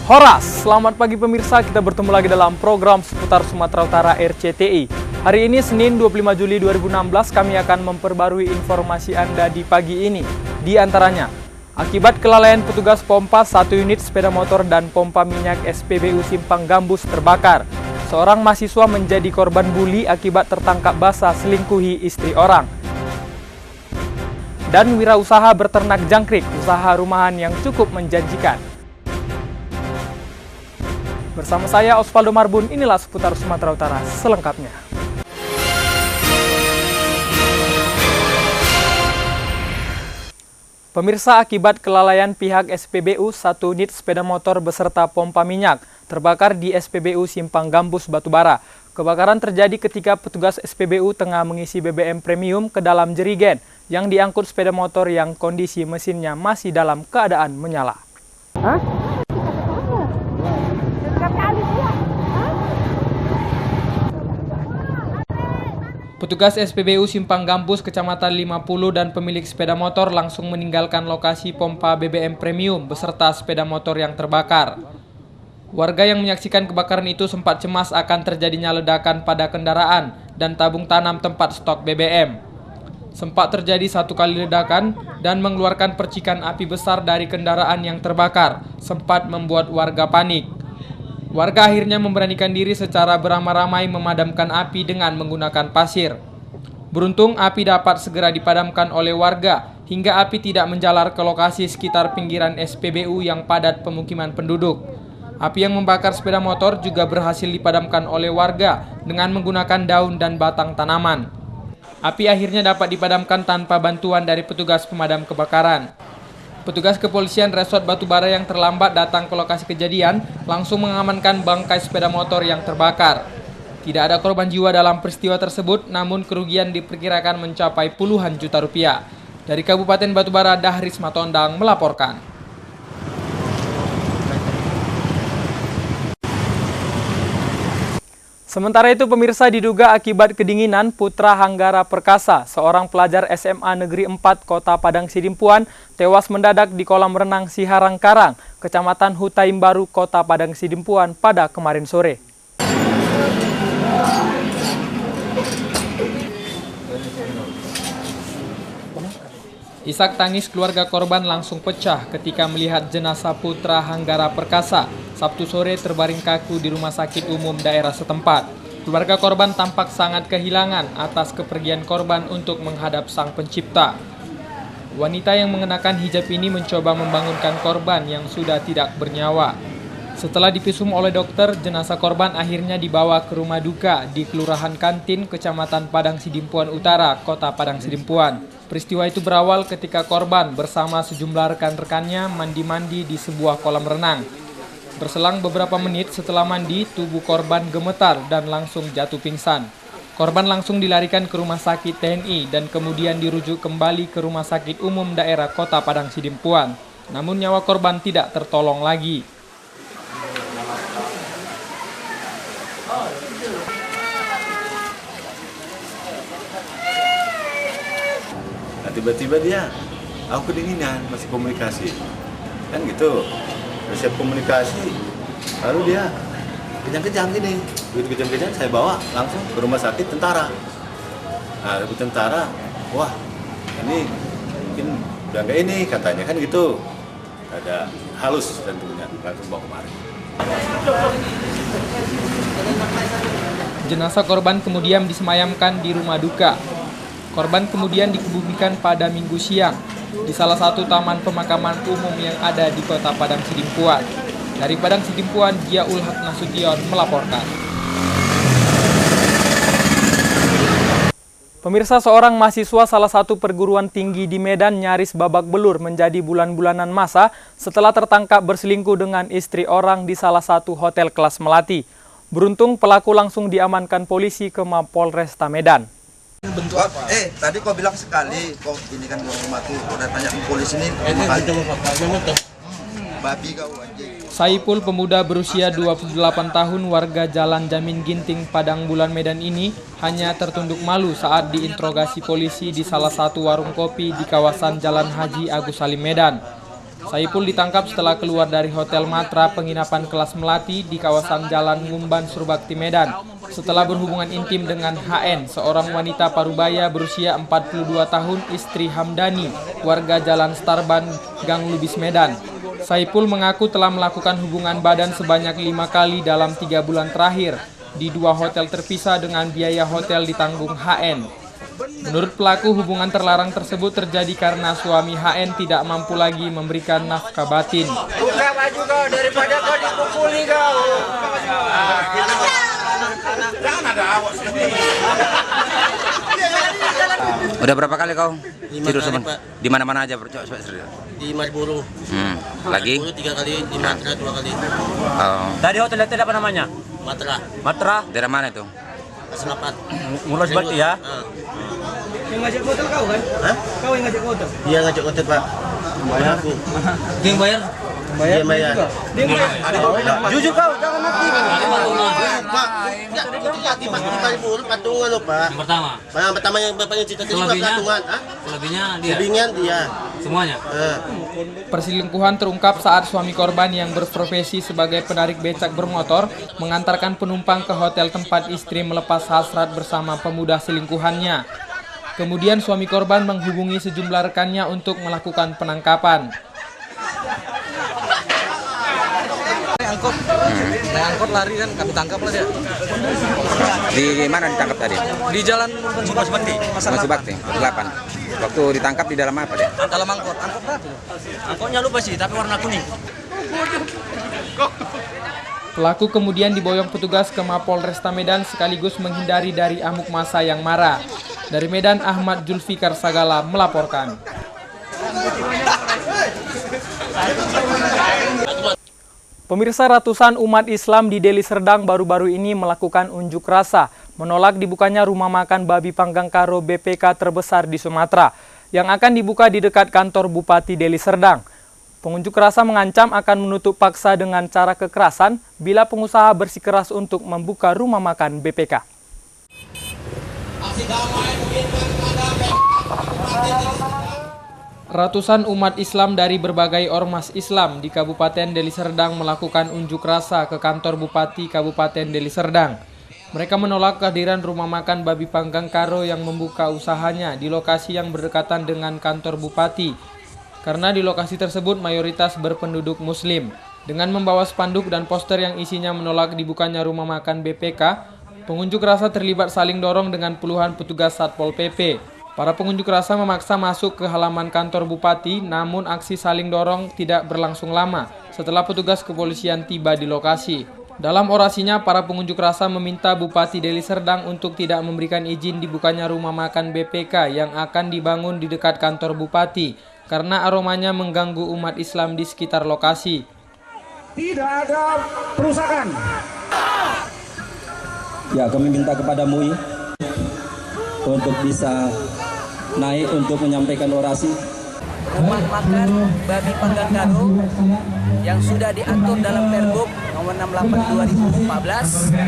Horas, selamat pagi pemirsa, kita bertemu lagi dalam program seputar Sumatera Utara RCTI. Hari ini Senin 25 Juli 2016 kami akan memperbarui informasi Anda di pagi ini. Di antaranya, akibat kelalaian petugas pompa, 1 unit sepeda motor dan pompa minyak SPBU Simpang Gambus terbakar. Seorang mahasiswa menjadi korban buli akibat tertangkap basah selingkuhi istri orang. Dan wirausaha berternak jangkrik, usaha rumahan yang cukup menjanjikan. Bersama saya Osvaldo Marbun, inilah seputar Sumatera Utara selengkapnya. Pemirsa, akibat kelalaian pihak SPBU, 1 unit sepeda motor beserta pompa minyak terbakar di SPBU Simpang Gambus, Batubara. Kebakaran terjadi ketika petugas SPBU tengah mengisi BBM premium ke dalam jerigen yang diangkut sepeda motor yang kondisi mesinnya masih dalam keadaan menyala. Petugas SPBU Simpang Gambus, Kecamatan 50 dan pemilik sepeda motor langsung meninggalkan lokasi pompa BBM premium beserta sepeda motor yang terbakar. Warga yang menyaksikan kebakaran itu sempat cemas akan terjadinya ledakan pada kendaraan dan tabung tanam tempat stok BBM. Sempat terjadi 1 kali ledakan dan mengeluarkan percikan api besar dari kendaraan yang terbakar, sempat membuat warga panik. Warga akhirnya memberanikan diri secara beramai-ramai memadamkan api dengan menggunakan pasir. Beruntung api dapat segera dipadamkan oleh warga hingga api tidak menjalar ke lokasi sekitar pinggiran SPBU yang padat pemukiman penduduk. Api yang membakar sepeda motor juga berhasil dipadamkan oleh warga dengan menggunakan daun dan batang tanaman. Api akhirnya dapat dipadamkan tanpa bantuan dari petugas pemadam kebakaran. Petugas kepolisian Resort Batubara yang terlambat datang ke lokasi kejadian langsung mengamankan bangkai sepeda motor yang terbakar. Tidak ada korban jiwa dalam peristiwa tersebut, namun kerugian diperkirakan mencapai puluhan juta rupiah. Dari Kabupaten Batubara, Dahris Matondang melaporkan. Sementara itu pemirsa, diduga akibat kedinginan, Putra Hanggara Perkasa, seorang pelajar SMA Negeri 4 Kota Padang Sidimpuan, tewas mendadak di kolam renang Siharang Karang, Kecamatan Hutaim Baru, Kota Padang Sidimpuan pada kemarin sore. Isak tangis keluarga korban langsung pecah ketika melihat jenazah Putra Hanggara Perkasa Sabtu sore terbaring kaku di rumah sakit umum daerah setempat. Keluarga korban tampak sangat kehilangan atas kepergian korban untuk menghadap Sang Pencipta. Wanita yang mengenakan hijab ini mencoba membangunkan korban yang sudah tidak bernyawa. Setelah divisum oleh dokter, jenazah korban akhirnya dibawa ke rumah duka di Kelurahan Kantin, Kecamatan Padang Sidimpuan Utara, Kota Padang Sidimpuan. Peristiwa itu berawal ketika korban bersama sejumlah rekan-rekannya mandi-mandi di sebuah kolam renang. Berselang beberapa menit setelah mandi, tubuh korban gemetar dan langsung jatuh pingsan. Korban langsung dilarikan ke rumah sakit TNI dan kemudian dirujuk kembali ke rumah sakit umum daerah Kota Padang Sidimpuan. Namun nyawa korban tidak tertolong lagi. Nah, tiba-tiba dia, aku kedinginan, masih komunikasi. Kan gitu. Siap komunikasi, lalu dia kejang-kejang gini. Begitu kejang-kejang saya bawa langsung ke rumah sakit tentara. Nah, ke tentara, wah ini mungkin udah nggak ini katanya kan gitu. Ada halus tentunya, langsung bawa kemarin. Jenazah korban kemudian disemayamkan di rumah duka. Korban kemudian dikebumikan pada Minggu siang di salah satu taman pemakaman umum yang ada di Kota Padang Sidimpuan. Dari Padang Sidimpuan, Giaul Haq Nasution melaporkan. Pemirsa, seorang mahasiswa salah satu perguruan tinggi di Medan nyaris babak belur menjadi bulan-bulanan masa setelah tertangkap berselingkuh dengan istri orang di salah satu hotel kelas melati. Beruntung pelaku langsung diamankan polisi ke Mapolresta Medan. Bentuk apa? Tadi kau bilang sekali, kau ini kan rumah tuh, udah tanya ke polisi ini. Babi kau anjing. Saipul, pemuda berusia 28 tahun warga Jalan Jamin Ginting, Padang Bulan Medan ini hanya tertunduk malu saat diinterogasi polisi di salah satu warung kopi di kawasan Jalan Haji Agus Salim Medan. Saipul ditangkap setelah keluar dari Hotel Matra penginapan kelas Melati di kawasan Jalan Ngumban, Surbakti, Medan. Setelah berhubungan intim dengan HN, seorang wanita parubaya berusia 42 tahun, istri Hamdani, warga Jalan Starban, Gang Lubis, Medan. Saipul mengaku telah melakukan hubungan badan sebanyak 5 kali dalam 3 bulan terakhir di 2 hotel terpisah dengan biaya hotel ditanggung HN. Menurut pelaku, hubungan terlarang tersebut terjadi karena suami HN tidak mampu lagi memberikan nafkah batin. Buka baju kau daripada kau dipukuli kau. Jangan ada awak sendiri. Udah berapa kali kau? 5 tidur kali, sama? Pak. Di mana-mana aja, Coba. Di Mariburu. Lagi? 3 kali, di Matra 2 kali. Oh. Tadi hotel itu apa namanya? Matra, Matra. Daerah mana itu? Selapat. Ngurus berarti ya? Yang ngajak hotel kau kan? Hah? Kau yang ngajak hotel? Dia ngajak hotel, Pak. Bayar aku. Dia yang bayar? Dia bayar. Dia yang bayar? Jujur kau, jangan mati. Pak, di Mariburu patungan loh, Pak. Yang pertama. Yang pertama yang bapaknya cerita tadi Pak, Selebihnya? patungan. Hah? Selebihnya dia. Selebihnya dia. Semuanya. Perselingkuhan terungkap saat suami korban yang berprofesi sebagai penarik becak bermotor mengantarkan penumpang ke hotel tempat istri melepas hasrat bersama pemuda selingkuhannya. Kemudian suami korban menghubungi sejumlah rekannya untuk melakukan penangkapan. Naik angkot lari kan, kami tangkap lah dia. Di mana ditangkap tadi? Di jalan Mas Bakti, Masih Bakti, 8. Waktu ditangkap di dalam apa deh? dalam angkot berapa? Angkotnya lupa sih, tapi warna kuning. Pelaku kemudian diboyong petugas ke Mapolresta Medan sekaligus menghindari dari amuk massa yang marah. Dari Medan, Ahmad Julfikar Sagala melaporkan. Pemirsa, ratusan umat Islam di Deli Serdang baru-baru ini melakukan unjuk rasa menolak dibukanya rumah makan babi panggang karo BPK terbesar di Sumatera yang akan dibuka di dekat kantor Bupati Deli Serdang. Pengunjuk rasa mengancam akan menutup paksa dengan cara kekerasan bila pengusaha bersikeras untuk membuka rumah makan BPK. Ratusan umat Islam dari berbagai ormas Islam di Kabupaten Deli Serdang melakukan unjuk rasa ke kantor Bupati Kabupaten Deli Serdang. Mereka menolak kehadiran rumah makan babi panggang karo yang membuka usahanya di lokasi yang berdekatan dengan kantor Bupati. Karena di lokasi tersebut mayoritas berpenduduk Muslim. Dengan membawa spanduk dan poster yang isinya menolak dibukanya rumah makan BPK, pengunjuk rasa terlibat saling dorong dengan puluhan petugas Satpol PP. Para pengunjuk rasa memaksa masuk ke halaman kantor Bupati, namun aksi saling dorong tidak berlangsung lama setelah petugas kepolisian tiba di lokasi. Dalam orasinya, para pengunjuk rasa meminta Bupati Deli Serdang untuk tidak memberikan izin dibukanya rumah makan BPK yang akan dibangun di dekat kantor Bupati karena aromanya mengganggu umat Islam di sekitar lokasi. Tidak ada perusakan. Ya, kami minta kepada MUI untuk bisa naik untuk menyampaikan orasi. Rumah makan babi panggang karo yang sudah diatur dalam Pergub nomor 68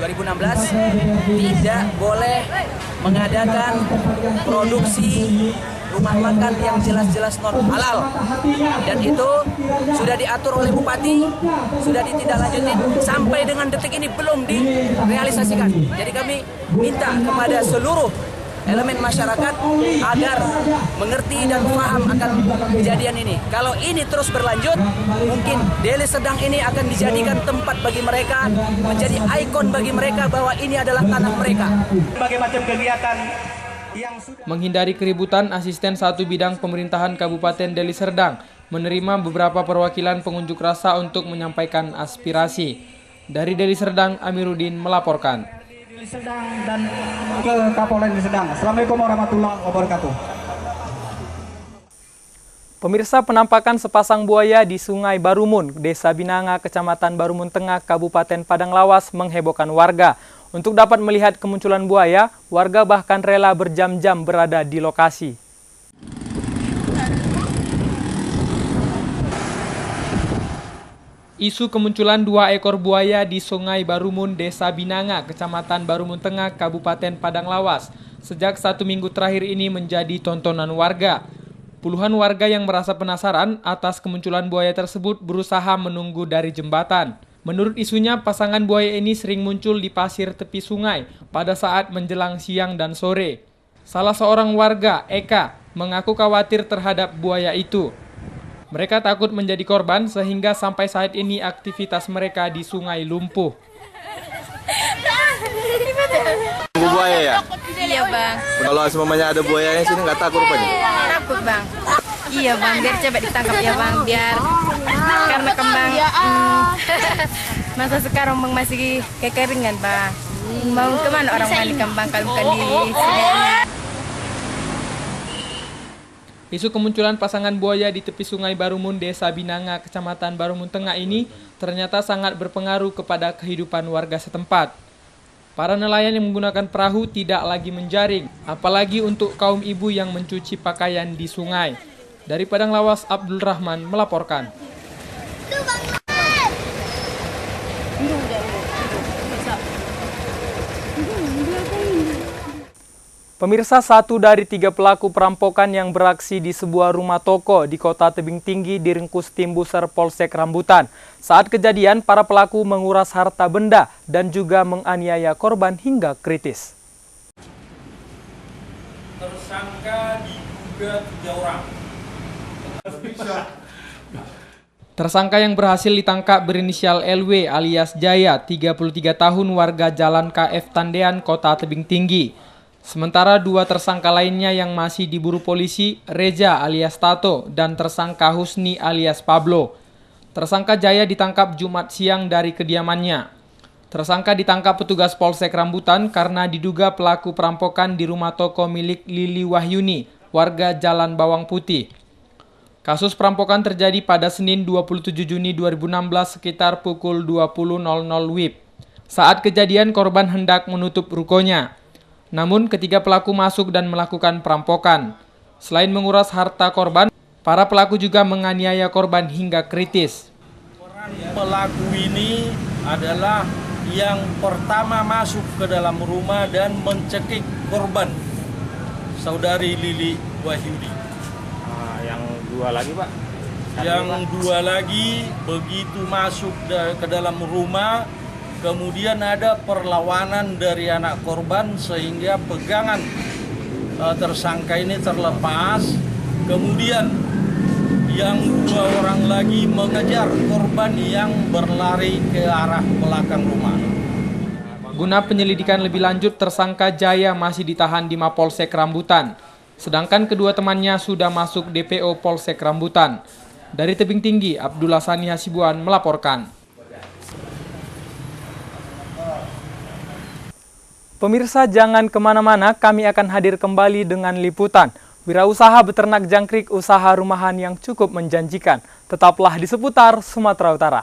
2016 tidak boleh mengadakan produksi rumah makan yang jelas-jelas non halal, dan itu sudah diatur oleh Bupati, sudah ditindaklanjuti sampai dengan detik ini belum direalisasikan. Jadi kami minta kepada seluruh elemen masyarakat agar mengerti dan paham akan kejadian ini. Kalau ini terus berlanjut, mungkin Deli Serdang ini akan dijadikan tempat bagi mereka, menjadi ikon bagi mereka bahwa ini adalah tanah mereka. Berbagai macam kegiatan yang Menghindari keributan, Asisten 1 Bidang Pemerintahan Kabupaten Deli Serdang menerima beberapa perwakilan pengunjuk rasa untuk menyampaikan aspirasi. Dari Deli Serdang, Amiruddin melaporkan. Deli Serdang dan ke Kapolres Deli Serdang. Assalamualaikum warahmatullahi wabarakatuh. Pemirsa, penampakan sepasang buaya di Sungai Barumun, Desa Binanga, Kecamatan Barumun Tengah, Kabupaten Padang Lawas menghebohkan warga. Untuk dapat melihat kemunculan buaya, warga bahkan rela berjam-jam berada di lokasi. Isu kemunculan 2 ekor buaya di Sungai Barumun, Desa Binanga, Kecamatan Barumun Tengah, Kabupaten Padang Lawas, sejak 1 minggu terakhir ini menjadi tontonan warga. Puluhan warga yang merasa penasaran atas kemunculan buaya tersebut berusaha menunggu dari jembatan. Menurut isunya, pasangan buaya ini sering muncul di pasir tepi sungai pada saat menjelang siang dan sore. Salah seorang warga, Eka, mengaku khawatir terhadap buaya itu. Mereka takut menjadi korban sehingga sampai saat ini aktivitas mereka di sungai lumpuh. Buaya ya? Iya bang. Kalau semuanya ada buaya yang sini nggak takut rupanya? Takut bang. Iya bang, biar cepat ditangkap ya bang, biar karena kembang masa sekarang bang masih kekeringan bang. Mau kemana orang mandi kembang kalau bukan di sini? Isu kemunculan pasangan buaya di tepi Sungai Barumun, Desa Binanga, Kecamatan Barumun Tengah ini ternyata sangat berpengaruh kepada kehidupan warga setempat. Para nelayan yang menggunakan perahu tidak lagi menjaring, apalagi untuk kaum ibu yang mencuci pakaian di sungai. Dari Padang Lawas, Abdul Rahman melaporkan. Pemirsa, 1 dari 3 pelaku perampokan yang beraksi di sebuah rumah toko di Kota Tebing Tinggi diringkus tim Buser Polsek Rambutan. Saat kejadian, para pelaku menguras harta benda dan juga menganiaya korban hingga kritis. Tersangka diduga 3 orang. Tersangka yang berhasil ditangkap berinisial LW alias Jaya, 33 tahun, warga Jalan KF Tandean, Kota Tebing Tinggi. Sementara 2 tersangka lainnya yang masih diburu polisi, Reza alias Tato dan tersangka Husni alias Pablo. Tersangka Jaya ditangkap Jumat siang dari kediamannya. Tersangka ditangkap petugas Polsek Rambutan karena diduga pelaku perampokan di rumah toko milik Lili Wahyuni, warga Jalan Bawang Putih. Kasus perampokan terjadi pada Senin 27 Juni 2016 sekitar pukul 20.00 WIB. Saat kejadian, korban hendak menutup rukonya. Namun ketiga pelaku masuk dan melakukan perampokan. Selain menguras harta korban, para pelaku juga menganiaya korban hingga kritis. Pelaku ini adalah yang pertama masuk ke dalam rumah dan mencekik korban, saudari Lili Wahyudi. Yang 2 lagi Pak? Yang 2 lagi begitu masuk ke dalam rumah, kemudian ada perlawanan dari anak korban sehingga pegangan tersangka ini terlepas. Kemudian yang 2 orang lagi mengejar korban yang berlari ke arah belakang rumah. Guna penyelidikan lebih lanjut, tersangka Jaya masih ditahan di Mapolsek Rambutan. Sedangkan kedua temannya sudah masuk DPO Polsek Rambutan. Dari Tebing Tinggi, Abdullah Sani Hasibuan melaporkan. Pemirsa, jangan kemana-mana, kami akan hadir kembali dengan liputan wirausaha beternak jangkrik, usaha rumahan yang cukup menjanjikan. Tetaplah di seputar Sumatera Utara.